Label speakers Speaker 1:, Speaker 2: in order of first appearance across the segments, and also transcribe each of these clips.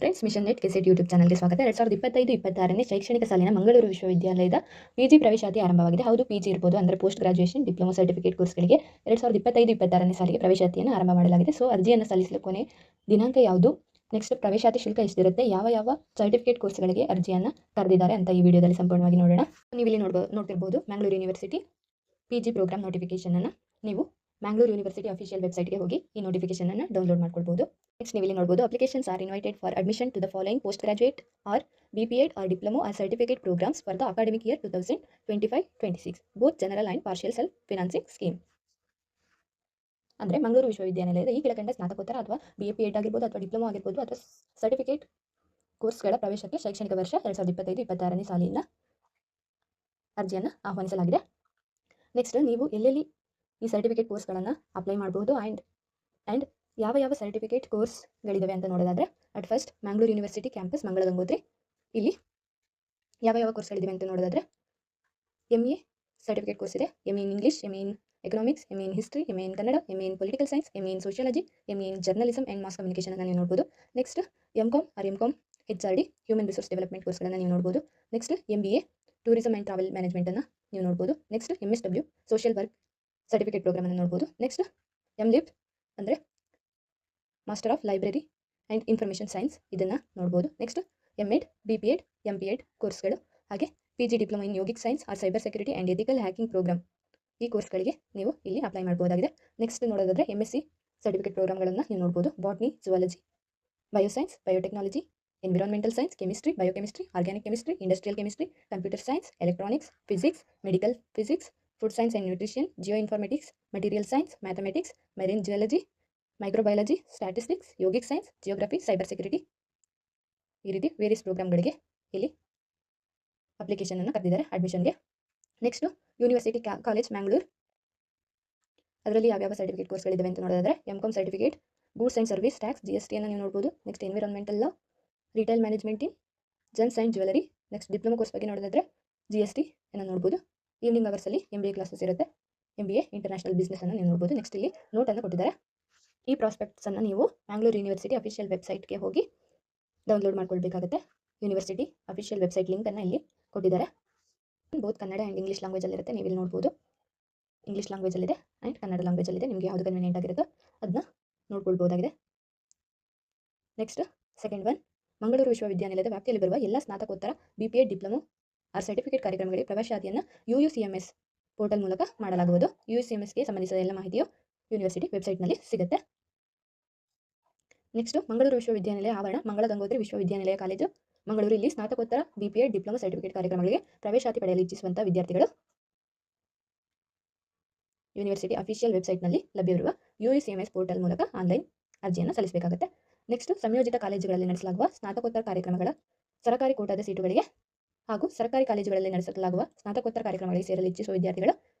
Speaker 1: Friends, mission NET KSET YouTube ಚಾನಲ್ಗೆ ಸ್ವಾಗತ. 2025-26ನೇ ಶೈಕ್ಷಣಿಕ ಸಾಲಿನ ಮಂಗಳೂರು ವಿಶ್ವವಿದ್ಯಾಲಯದ ಪಿಜಿ ಪ್ರವೇಶಾತಿ ಆರಂಭವಾಗಿದೆ. ಹೌದು, ಪಿಜಿ ಇರ್ಬೋದು, ಅಂದರೆ ಪೋಸ್ಟ್ ಗ್ರಾಜುಯೇಷನ್ ಡಿಪ್ಲೊಮಾ ಸರ್ಟಿಫಿಕೇಟ್ ಕೋರ್ಸ್ಗಳಿಗೆ 2025-26ನೇ ಸಾಲಿಗೆ ಪ್ರವೇಶಾತಿಯನ್ನು ಆರಂಭ ಮಾಡಲಾಗಿದೆ. ಸೊ ಅರ್ಜಿಯನ್ನು ಸಲ್ಲಿಸಲು ಕೊನೆ ದಿನಾಂಕ ಯಾವುದು, ನೆಕ್ಸ್ಟ್ ಪ್ರವೇಶಾತಿ ಶುಲ್ಕ ಎಷ್ಟಿರುತ್ತೆ, ಯಾವ ಸರ್ಟಿಫಿಕೇಟ್ ಕೋರ್ಸ್ಗಳಿಗೆ ಅರ್ಜಿಯನ್ನು ಕರೆದಿದ್ದಾರೆ ಅಂತ ಈ ವಿಡಿಯೋದಲ್ಲಿ ಸಂಪೂರ್ಣವಾಗಿ ನೋಡೋಣ. ನೀವು ಇಲ್ಲಿ ನೋಡ್ತಿರ್ಬೋದು Mangalore university PG programme notification ಅನ್ನು ನೀವು ಮ್ಯಾಂಗ್ಳೂರು ಯೂನಿವರ್ಸಿಟಿ ಅಫಿಷಿಯಲ್ ವೆಬ್ಸೈಟ್ಗೆ ಹೋಗಿ ಈ ನೋಟಿಫಿಕೇಶನ್ ಅನ್ನು ಡೌನ್ಲೋಡ್ ಮಾಡ್ಕೊಳ್ಬೋದು. ನೆಕ್ಸ್ಟ್ ನೀವು ಇಲ್ಲಿ ನೋಡಬಹುದು, applications are invited for admission to the following post graduate or BPEd or diploma or certificate programs for the academic year 2025-26 both general and partial self financing scheme. ಅಂದರೆ ಮಂಗಳೂರು ವಿಶ್ವವಿದ್ಯಾನಿಲಯದ ಈ ಕೆಳಕಂಡ ಸ್ನಾತಕೋತ್ತರ ಅಥವಾ BPEd ಆಗಿರ್ಬೋದು ಅಥವಾ ಡಿಪ್ಲೊಮಾ ಆಗಿರ್ಬೋದು ಅಥವಾ ಸರ್ಟಿಫಿಕೇಟ್ ಕೋರ್ಸ್ಗಳ ಪ್ರವೇಶಕ್ಕೆ ಶೈಕ್ಷಣಿಕ ವರ್ಷ 2025-26ನೇ ಸಾಲಿನ ಅರ್ಜಿಯನ್ನು ಆಹ್ವಾನಿಸಲಾಗಿದೆ. ನೆಕ್ಸ್ಟ್ ನೀವು ಎಲ್ಲೆಲ್ಲಿ ಈ ಸರ್ಟಿಫಿಕೇಟ್ ಕೋರ್ಸ್ಗಳನ್ನು ಅಪ್ಲೈ ಮಾಡಬಹುದು ಆ್ಯಂಡ್ ಯಾವ ಸರ್ಟಿಫಿಕೇಟ್ ಕೋರ್ಸ್ಗಳಿದ್ದಾವೆ ಅಂತ ನೋಡೋದಾದರೆ, at first Mangalore university campus Mangala Gangotri. ಇಲ್ಲಿ ಯಾವ ಕೋರ್ಸ್ಗಳಿವೆ ಅಂತ ನೋಡೋದಾದರೆ, MA ಸರ್ಟಿಫಿಕೇಟ್ ಕೋರ್ಸ್ ಇದೆ, MA in English, MA in economics, MA in history, MA in Kannada, MA in political science, MA in sociology, MA in journalism and mass communication ಅನ್ನು ನೀವು ನೋಡ್ಬೋದು. Next MCOM HRD human resource development ಕೋರ್ಸ್ಗಳನ್ನು ನೀವು ನೋಡ್ಬೋದು. Next MBA tourism and travel ಮ್ಯಾನೇಜ್ಮೆಂಟನ್ನು ನೀವು ನೋಡ್ಬೋದು. Next MSW social work certificate ಪ್ರೋಗ್ರಾಮನ್ನು ನೋಡ್ಬೋದು. ನೆಕ್ಸ್ಟ್ MLib ಅಂದರೆ master of library and information science, ಇದನ್ನು ನೋಡ್ಬೋದು. ನೆಕ್ಸ್ಟ್ MEd, BPEd, MPEd ಕೋರ್ಸ್ಗಳು, ಹಾಗೆ PG diploma in yogic science or cyber security and ethical hacking programme, ಈ ಕೋರ್ಸ್ಗಳಿಗೆ ನೀವು ಇಲ್ಲಿ ಅಪ್ಲೈ ಮಾಡ್ಬೋದಾಗಿದೆ. ನೆಕ್ಸ್ಟ್ ನೋಡೋದಾದರೆ MSc ಸರ್ಟಿಫಿಕೇಟ್ ಪ್ರೋಗ್ರಾಮ್ಗಳನ್ನು ನೀವು ನೋಡ್ಬೋದು. Botany, zoology, bioscience, biotechnology, environmental science, chemistry, biochemistry, organic chemistry, industrial chemistry, computer science, electronics, physics, medical physics, food science and nutrition, geo informatics, material science, mathematics, marine geology, microbiology, statistics, yogic science, geography, cyber security, ಈ ರೀತಿ various ಪ್ರೋಗ್ರಾಮ್ಗಳಿಗೆ ಇಲ್ಲಿ ಅಪ್ಲಿಕೇಶನನ್ನು ಕರೆದಿದ್ದಾರೆ ಅಡ್ಮಿಷನ್ಗೆ. Next university college Mangalore, ಅದರಲ್ಲಿ ಯಾವ certificate ಕೋರ್ಸ್ಗಳಿವೆ ಅಂತ ನೋಡೋದಾದರೆ, MCOM certificate goods and service tax GST ಅನ್ನು ನೀವು ನೋಡ್ಬೋದು. Next environmental law, retail management in gems and jewellery. Next diploma course ಬಗ್ಗೆ ನೋಡೋದಾದರೆ GST ಅನ್ನು ನೋಡ್ಬೋದು. ಈವ್ನಿಂಗ್ ಅವರ್ಸಲ್ಲಿ MBA ಕ್ಲಾಸಸ್ ಇರುತ್ತೆ, MBA ಇಂಟರ್ನ್ಯಾಷನಲ್ ಬಿಸ್ನೆಸ್ ಅನ್ನು ನೀವು ನೋಡ್ಬೋದು. ನೆಕ್ಸ್ಟ್ ಇಲ್ಲಿ ನೋಟನ್ನು ಕೊಟ್ಟಿದ್ದಾರೆ. ಈ ಪ್ರಾಸ್ಪೆಕ್ಟ್ಸನ್ನು ನೀವು ಮ್ಯಾಂಗ್ಳೂರು ಯೂನಿವರ್ಸಿಟಿ ಅಫಿಷಿಯಲ್ ವೆಬ್ಸೈಟ್ಗೆ ಹೋಗಿ ಡೌನ್ಲೋಡ್ ಮಾಡ್ಕೊಳ್ಬೇಕಾಗುತ್ತೆ. ಯೂನಿವರ್ಸಿಟಿ ಅಫಿಷಿಯಲ್ ವೆಬ್ಸೈಟ್ ಲಿಂಕನ್ನು ಇಲ್ಲಿ ಕೊಟ್ಟಿದ್ದಾರೆ. ಬೋತ್ ಕನ್ನಡ ಆ್ಯಂಡ್ ಇಂಗ್ಲೀಷ್ ಲ್ಯಾಂಗ್ವೇಜಲ್ಲಿರುತ್ತೆ. ನೀವು ಇಲ್ಲಿ ನೋಡ್ಬೋದು, ಇಂಗ್ಲೀಷ್ ಲ್ಯಾಂಗ್ವೇಜಲ್ಲಿದೆ ಆ್ಯಂಡ್ ಕನ್ನಡ ಲ್ಯಾಂಗ್ವೇಜಲ್ಲಿದೆ. ನಿಮಗೆ ಯಾವುದು ಕನ್ವೀನಿಯಂಟ್ ಆಗಿರುತ್ತೋ ಅದನ್ನ ನೋಡ್ಕೊಳ್ಬೋದಾಗಿದೆ. ನೆಕ್ಸ್ಟ್ ಸೆಕೆಂಡ್ ಒನ್, ಮಂಗಳೂರು ವಿಶ್ವವಿದ್ಯಾನಿಲಯದ ವ್ಯಾಪ್ತಿಯಲ್ಲಿ ಬರುವ ಎಲ್ಲ ಸ್ನಾತಕೋತ್ತರ BPEd ಡಿಪ್ಲೊಮಾ ಆರ್ ಸರ್ಟಿಫಿಕೇಟ್ ಕಾರ್ಯಕ್ರಮಗಳಿಗೆ ಪ್ರವೇಶಾತಿಯನ್ನು UUCMS ಪೋರ್ಟಲ್ ಮೂಲಕ ಮಾಡಲಾಗುವುದು. UUCMSಗೆ ಸಂಬಂಧಿಸಿದ ಎಲ್ಲ ಮಾಹಿತಿಯು ಯೂನಿವರ್ಸಿಟಿ ವೆಬ್ಸೈಟ್ನಲ್ಲಿ ಸಿಗುತ್ತೆ. ನೆಕ್ಸ್ಟ್ ಮಂಗಳೂರು ವಿಶ್ವವಿದ್ಯಾನಿಲಯ ಆವರಣ, ಮಂಗಳ ಗಂಗೋತ್ರಿ ವಿಶ್ವವಿದ್ಯಾನಿಲಯ ಕಾಲೇಜು ಮಂಗಳೂರು. ಇಲ್ಲಿ ಸ್ನಾತಕೋತ್ತರ BPEd ಡಿಪ್ಲೊಮಾ ಸರ್ಟಿಫಿಕೇಟ್ ಕಾರ್ಯಕ್ರಮಗಳಿಗೆ ಪ್ರವೇಶಾತಿ ಪಡೆಯಲು ಇಚ್ಛಿಸುವಂಥ ವಿದ್ಯಾರ್ಥಿಗಳು ಯೂನಿವರ್ಸಿಟಿ ಅಫಿಷಿಯಲ್ ವೆಬ್ಸೈಟ್ನಲ್ಲಿ ಲಭ್ಯವಿರುವ UUCMS ಪೋರ್ಟಲ್ ಮೂಲಕ ಆನ್ಲೈನ್ ಅರ್ಜಿಯನ್ನು ಸಲ್ಲಿಸಬೇಕಾಗುತ್ತೆ. ನೆಕ್ಸ್ಟ್ ಸಂಯೋಜಿತ ಕಾಲೇಜುಗಳಲ್ಲಿ ನಡೆಸಲಾಗುವ ಸ್ನಾತಕೋತ್ತರ ಕಾರ್ಯಕ್ರಮಗಳ ಸರ್ಕಾರಿ ಕೋಟಾದ ಸೀಟುಗಳಿಗೆ ಹಾಗೂ ಸರ್ಕಾರಿ ಕಾಲೇಜುಗಳಲ್ಲಿ ನಡೆಸಲಾಗುವ ಸ್ನಾತಕೋತ್ತರ ಕಾರ್ಯಕ್ರಮಗಳಿಗೆ ಸೇರಲು ಇಚ್ಛಿಸುವ ವಿದ್ಯಾರ್ಥಿಗಳು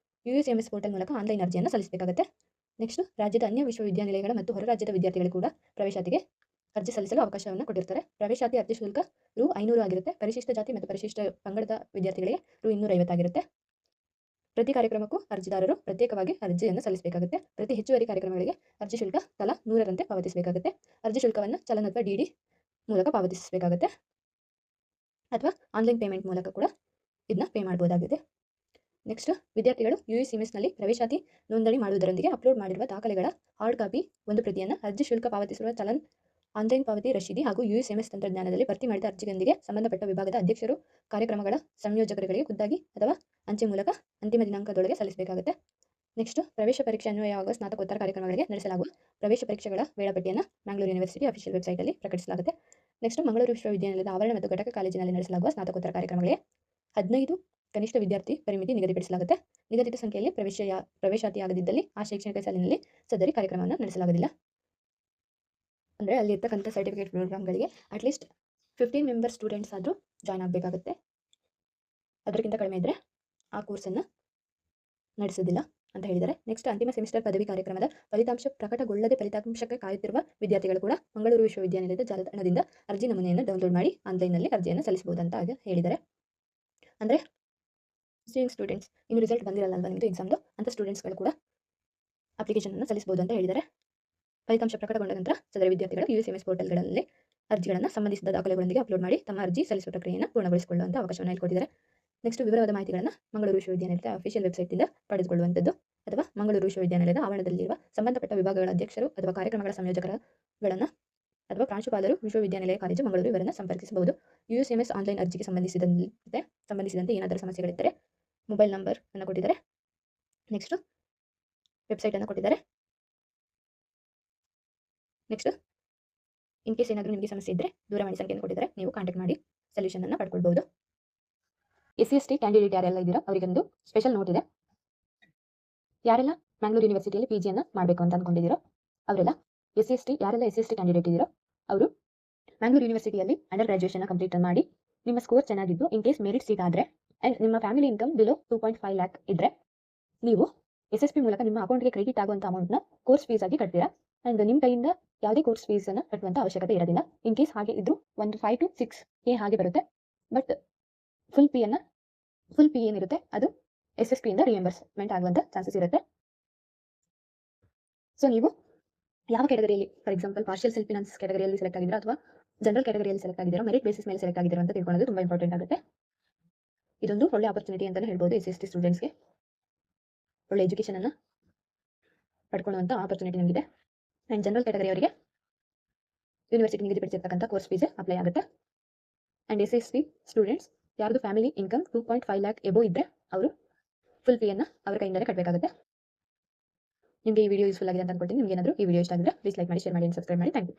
Speaker 1: UUCMS ಪೋರ್ಟಲ್ ಮೂಲಕ ಆನ್ಲೈನ್ ಅರ್ಜಿಯನ್ನು ಸಲ್ಲಿಸಬೇಕಾಗುತ್ತೆ. ನೆಕ್ಸ್ಟ್ ರಾಜ್ಯದ ಅನ್ಯ ವಿಶ್ವವಿದ್ಯಾನಿಲಯಗಳ ಮತ್ತು ಹೊರ ರಾಜ್ಯದ ವಿದ್ಯಾರ್ಥಿಗಳು ಕೂಡ ಪ್ರವೇಶಾತಿಗೆ ಅರ್ಜಿ ಸಲ್ಲಿಸಲು ಅವಕಾಶವನ್ನು ಕೊಟ್ಟಿರ್ತಾರೆ. ಪ್ರವೇಶಾತಿ ಅರ್ಜಿ ಶುಲ್ಕ Rs. 500 ಆಗಿರುತ್ತೆ. ಪರಿಶಿಷ್ಟ ಜಾತಿ ಮತ್ತು ಪರಿಶಿಷ್ಟ ಪಂಗಡದ ವಿದ್ಯಾರ್ಥಿಗಳಿಗೆ Rs. 250 ಆಗಿರುತ್ತೆ. ಪ್ರತಿ ಕಾರ್ಯಕ್ರಮಕ್ಕೂ ಅರ್ಜಿದಾರರು ಪ್ರತ್ಯೇಕವಾಗಿ ಅರ್ಜಿಯನ್ನು ಸಲ್ಲಿಸಬೇಕಾಗುತ್ತೆ. ಪ್ರತಿ ಹೆಚ್ಚುವರಿ ಕಾರ್ಯಕ್ರಮಗಳಿಗೆ ಅರ್ಜಿ ಶುಲ್ಕ ತಲಾ 100ರಂತೆ ಪಾವತಿಸಬೇಕಾಗುತ್ತೆ. ಅರ್ಜಿ ಶುಲ್ಕವನ್ನು ಚಲನ್ ಅಥವಾ DD ಮೂಲಕ ಪಾವತಿಸಬೇಕಾಗುತ್ತೆ ಅಥವಾ ಆನ್ಲೈನ್ ಪೇಮೆಂಟ್ ಮೂಲಕ ಕೂಡ ಇದನ್ನ ಪೇ ಮಾಡಬಹುದಾಗಿದೆ. ನೆಕ್ಸ್ಟ್ ವಿದ್ಯಾರ್ಥಿಗಳು UUCMSನಲ್ಲಿ ಪ್ರವೇಶಾತಿ ನೋಂದಣಿ ಮಾಡುವುದರೊಂದಿಗೆ ಅಪ್ಲೋಡ್ ಮಾಡಿರುವ ದಾಖಲೆಗಳ ಹಾರ್ಡ್ ಕಾಪಿ ಒಂದು ಪ್ರತಿಯನ್ನು, ಅರ್ಜಿ ಶುಲ್ಕ ಪಾವತಿಸಿರುವ ಚಲನ್, ಆನ್ಲೈನ್ ಪಾವತಿ ರಶೀದಿ ಹಾಗೂ UUCMS ತಂತ್ರಜ್ಞಾನದಲ್ಲಿ ಭರ್ತಿ ಮಾಡಿದ ಅರ್ಜಿಯೊಂದಿಗೆ ಸಂಬಂಧಪಟ್ಟ ವಿಭಾಗದ ಅಧ್ಯಕ್ಷರು ಕಾರ್ಯಕ್ರಮಗಳ ಸಂಯೋಜಕರಿಗೆ ಖುದ್ದಾಗಿ ಅಥವಾ ಅಂಚೆ ಮೂಲಕ ಅಂತಿಮ ದಿನಾಂಕದೊಳಗೆ ಸಲ್ಲಿಸಬೇಕಾಗುತ್ತೆ. ನೆಕ್ಸ್ಟ್ ಪ್ರವೇಶ ಪರೀಕ್ಷೆ ಅನ್ವಯವಾಗುವ ಸ್ನಾತಕೋತ್ತರ ಕಾರ್ಯಕ್ರಮಗಳಿಗೆ ನಡೆಸಲಾಗುವ ಪ್ರವೇಶ ಪರೀಕ್ಷೆಗಳ ವೇಳಾಪಟ್ಟಿಯನ್ನು ಮ್ಯಾಂಗ್ಳೂರು ಯೂನಿವರ್ಸಿಟಿ ಅಫಿಷಿಯಲ್ ವೆಬ್ಸೈಟಲ್ಲಿ ಪ್ರಕಟಿಸಲಾಗುತ್ತೆ. ನೆಕ್ಸ್ಟ್ ಮಂಗಳೂರು ವಿಶ್ವವಿದ್ಯಾನಿಲಯದ ಆವರಣ ಮತ್ತು ಘಟಕ ಕಾಲೇಜಿನಲ್ಲಿ ನಡೆಸಲಾಗುವ ಸ್ನಾತಕೋತ್ತರ ಕಾರ್ಯಕ್ರಮಗಳಿಗೆ 15 ಕನಿಷ್ಠ ವಿದ್ಯಾರ್ಥಿ ಪರಿಮಿತಿ ನಿಗದಿಪಡಿಸಲಾಗುತ್ತೆ. ನಿಗದಿತ ಸಂಖ್ಯೆಯಲ್ಲಿ ಪ್ರವೇಶಾತಿಯಾಗದಿದ್ದಲ್ಲಿ ಆ ಶೈಕ್ಷಣಿಕ ಸಾಲಿನಲ್ಲಿ ಸದರಿ ಕಾರ್ಯಕ್ರಮವನ್ನು ನಡೆಸಲಾಗುವುದಿಲ್ಲ. ಅಂದರೆ ಅಲ್ಲಿ ಇರ್ತಕ್ಕಂಥ ಸರ್ಟಿಫಿಕೇಟ್ ಪ್ರೋಗ್ರಾಮ್ಗಳಿಗೆ ಅಟ್ಲೀಸ್ಟ್ 15 ಮೆಂಬರ್ ಸ್ಟೂಡೆಂಟ್ಸ್ ಆದರೂ ಜಾಯ್ನ್ ಆಗಬೇಕಾಗುತ್ತೆ. ಅದಕ್ಕಿಂತ ಕಡಿಮೆ ಇದ್ದರೆ ಆ ಕೋರ್ಸನ್ನು ನಡೆಸೋದಿಲ್ಲ ಅಂತ ಹೇಳಿದ್ದಾರೆ. ನೆಕ್ಸ್ಟ್ ಅಂತಿಮ ಸೆಮಿಸ್ಟರ್ ಪದವಿ ಕಾರ್ಯಕ್ರಮದ ಫಲಿತಾಂಶ ಪ್ರಕಟಗೊಳ್ಳದೆ ಫಲಿತಾಂಶಕ್ಕೆ ಕಾಯುತ್ತಿರುವ ವಿದ್ಯಾರ್ಥಿಗಳು ಕೂಡ ಮಂಗಳೂರು ವಿಶ್ವವಿದ್ಯಾನಿಲಯದ ಜಾಲತಾಣದಿಂದ ಅರ್ಜಿ ನಮೂನೆಯನ್ನು ಡೌನ್ಲೋಡ್ ಮಾಡಿ ಆನ್ಲೈನ್ನಲ್ಲಿ ಅರ್ಜಿಯನ್ನು ಸಲ್ಲಿಸಬಹುದಂತ ಹೇಳಿದ್ದಾರೆ. ಅಂದರೆ ಸ್ಟೂಡೆಂಟ್ಸ್ ಇನ್ನು ರಿಸಲ್ಟ್ ಬಂದಿರಲ್ಲ ಅಲ್ವಾ ನಿಮ್ಮದು ಎಕ್ಸಾಮ್ದು, ಅಂಥ ಸ್ಟೂಡೆಂಟ್ಸ್ಗಳು ಕೂಡ ಅಪ್ಲಿಕೇಶನನ್ನು ಸಲ್ಲಿಸಬಹುದು ಅಂತ ಹೇಳಿದ್ದಾರೆ. ಫಲಿತಾಂಶ ಪ್ರಕಟಗೊಂಡ ನಂತರ ಸದರಿ ವಿದ್ಯಾರ್ಥಿಗಳು UUCMS ಪೋರ್ಟಲ್ಗಳಲ್ಲಿ ಅರ್ಜಿಗಳನ್ನು ಸಂಬಂಧಿಸಿದ ದಾಖಲೆಗಳೊಂದಿಗೆ ಅಪ್ಲೋಡ್ ಮಾಡಿ ತಮ್ಮ ಅರ್ಜಿ ಸಲ್ಲಿಸುವ ಪ್ರಕ್ರಿಯೆಯನ್ನು ಪೂರ್ಣಗೊಳಿಸಿಕೊಳ್ಳುವಂಥ ಅವಕಾಶವನ್ನು ಇಲ್ಲಿ ಕೊಟ್ಟಿದ್ದಾರೆ. ನೆಕ್ಸ್ಟ್ ವಿವರವಾದ ಮಾಹಿತಿಗಳನ್ನು ಮಂಗಳೂರು ವಿಶ್ವವಿದ್ಯಾನಿಲಯದ ಅಫಿಷಿಯಲ್ ವೆಬ್ಸೈಟ್‌ನಿಂದ ಪಡೆದುಕೊಳ್ಳುವಂಥದ್ದು ಅಥವಾ ಮಂಗಳೂರು ವಿಶ್ವವಿದ್ಯಾನಿಲಯದ ಆವರಣದಲ್ಲಿರುವ ಸಂಬಂಧಪಟ್ಟ ವಿಭಾಗಗಳ ಅಧ್ಯಕ್ಷರು ಅಥವಾ ಕಾರ್ಯಕ್ರಮಗಳ ಸಂಯೋಜಕರುಗಳನ್ನು ಅಥವಾ ಪ್ರಾಂಶುಪಾಲರು ವಿಶ್ವವಿದ್ಯಾನಿಲಯ ಕಾಲೇಜು ಮಂಗಳೂರು ಇವರನ್ನು ಸಂಪರ್ಕಿಸಬಹುದು. ಯುಎಸ್ಎಂಎಸ್ ಆನ್‌ಲೈನ್ ಅರ್ಜಿಗೆ ಸಂಬಂಧಿಸಿದಂತೆ ಏನಾದರೂ ಸಮಸ್ಯೆಗಳಿದ್ದರೆ ಮೊಬೈಲ್ ನಂಬರ್ ಅನ್ನು ಕೊಟ್ಟಿದ್ದಾರೆ. ನೆಕ್ಸ್ಟ್ ವೆಬ್ಸೈಟ್ ಅನ್ನು ಕೊಟ್ಟಿದ್ದಾರೆ. ನೆಕ್ಸ್ಟ್ ಇನ್ ಕೇಸ್ ಏನಾದರೂ ನಿಮಗೆ ಸಮಸ್ಯೆ ಇದ್ದರೆ ದೂರವಾಣಿ ಸಂಖ್ಯೆಯನ್ನು ಕೊಟ್ಟಿದ್ದಾರೆ. ನೀವು ಕಾಂಟ್ಯಾಕ್ಟ್ ಮಾಡಿ ಸೊಲ್ಯೂಷನ್ ಅನ್ನು ಪಡ್ಕೊಳ್ಬಹುದು. SC/ST ಕ್ಯಾಂಡಿಡೇಟ್ ಯಾರೆಲ್ಲ ಇದ್ದೀರೋ ಅವರಿಗೊಂದು ಸ್ಪೆಷಲ್ ನೋಟ್ ಇದೆ. ಯಾರೆಲ್ಲ ಮ್ಯಾಂಗ್ಳೂರ್ ಯೂನಿವರ್ಸಿಟಿಯಲ್ಲಿ PGಯನ್ನು ಮಾಡಬೇಕು ಅಂತ ಅಂದ್ಕೊಂಡಿದ್ದೀರೋ ಅವರೆಲ್ಲ SC/ST ಯಾರೆಲ್ಲ SC/ST ಕ್ಯಾಂಡಿಡೇಟ್ ಇದ್ದೀರೋ ಅವರು ಮ್ಯಾಂಗ್ಳೂರ್ ಯೂನಿವರ್ಸಿಟಿಯಲ್ಲಿ ಅಂಡರ್ ಗ್ರಾಜುಯೇಷನ್ ಕಂಪ್ಲೀಟ್ ಮಾಡಿ ನಿಮ್ಮ ಸ್ಕೋರ್ ಚೆನ್ನಾಗಿದ್ದು ಇನ್ ಕೇಸ್ ಮೆರಿಟ್ ಸೀಟ್ ಆದರೆ ಆ್ಯಂಡ್ ನಿಮ್ಮ ಫ್ಯಾಮಿಲಿ ಇನ್ಕಮ್ ಬಿಲೋ 2.5 ಲ್ಯಾಕ್ ಇದ್ದರೆ ನೀವು SSP ಮೂಲಕ ನಿಮ್ಮ ಅಕೌಂಟ್ಗೆ ಕ್ರೆಡಿಟ್ ಆಗುವಂಥ ಅಮೌಂಟ್ನ ಕೋರ್ಸ್ ಫೀಸ್ ಆಗಿ ಕಟ್ತೀರಾ. ಆ್ಯಂಡ್ ನಿಮ್ಮ ಕೈಯಿಂದ ಯಾವುದೇ ಕೋರ್ಸ್ ಫೀಸನ್ನು ಕಟ್ಟುವಂಥ ಅವಶ್ಯಕತೆ ಇರೋದಿಲ್ಲ. ಇನ್ ಕೇಸ್ ಹಾಗೆ ಇದ್ದರೂ ಒಂದು 5 to 6K ಹಾಗೆ ಬರುತ್ತೆ. ಬಟ್ ಫುಲ್ ಫಿ ಏನಿರುತ್ತೆ ಅದು SSPಯಿಂದ ರಿಯಂಬರ್ಸ್ಮೆಂಟ್ ಆಗುವಂಥ ಚಾನ್ಸಸ್ ಇರುತ್ತೆ. ಸೊ ನೀವು ಯಾವ ಕ್ಯಾಟಗರಿಯಲ್ಲಿ, for example partial self finance ಕ್ಯಾಟಗರಿಯಲ್ಲಿ ಸೆಲೆಕ್ಟ್ ಆಗಿದ್ದೀರಾ ಅಥವಾ ಜನರಲ್ ಕ್ಯಾಟಗರಿಯಲ್ಲಿ ಸೆಲೆಕ್ಟ್ ಆಗಿದ್ದೀರಾ, ಮೆರಿಟ್ ಬೇಸಿಸ್ ಮೇಲೆ ಸೆಲೆಕ್ಟ್ ಆಗಿದ್ದೀರಾ ಅಂತ ತಿಳ್ಕೊಳ್ಳೋದು ತುಂಬ ಇಂಪಾರ್ಟೆಂಟ್ ಆಗುತ್ತೆ. ಇದೊಂದು ಒಳ್ಳೆ ಆಪರ್ಚುನಿಟಿ ಅಂತಲೇ ಹೇಳ್ಬೋದು. SC/ST ಸ್ಟೂಡೆಂಟ್ಸ್ಗೆ ಒಳ್ಳೆ ಎಜುಕೇಷನ್ ಅನ್ನು ಪಡ್ಕೊಳ್ಳುವಂಥ ಆಪರ್ಚುನಿಟಿ ನಮಗಿದೆ. ಆ್ಯಂಡ್ ಜನರಲ್ ಕ್ಯಾಟಗರಿ ಅವರಿಗೆ ಯೂನಿವರ್ಸಿಟಿ ನಿಗದಿಪಡಿಸಿರ್ತಕ್ಕಂಥ ಕೋರ್ಸ್ ಫೀಸ್ ಅಪ್ಲೈ ಆಗುತ್ತೆ. ಆ್ಯಂಡ್ SSP ಸ್ಟೂಡೆಂಟ್ಸ್ ಯಾರ್ದು ಫ್ಯಾಮಿಲಿ ಇನ್ಕಮ್ 2.5 ಲ್ಯಾಕ್ ಎಬೋ ಇದ್ದರೆ ಅವರು ಫುಲ್ ಫೀಯನ್ನು ಅವರ ಕೈಯಿಂದಲೇ ಕಟ್ಟಬೇಕಾಗುತ್ತೆ. ನಿಮಗೆ ಈ ವಿಡಿಯೋ ಯೂಸ್ಫುಲ್ ಆಗಿದೆ ಅಂತ ಅನ್ಕೊಳ್ತೀನಿ. ನಿಮಗೆ ಏನಾದರೂ ಈ ವಿಡಿಯೋ ಇಷ್ಟ ಆಗಿದ್ರೆ ಪ್ಲೀಸ್ ಲೈಕ್ ಮಾಡಿ, ಶೇರ್ ಮಾಡಿ, ಸಬ್ಸ್ಕ್ರೈಬ್ ಮಾಡಿ. Thank you.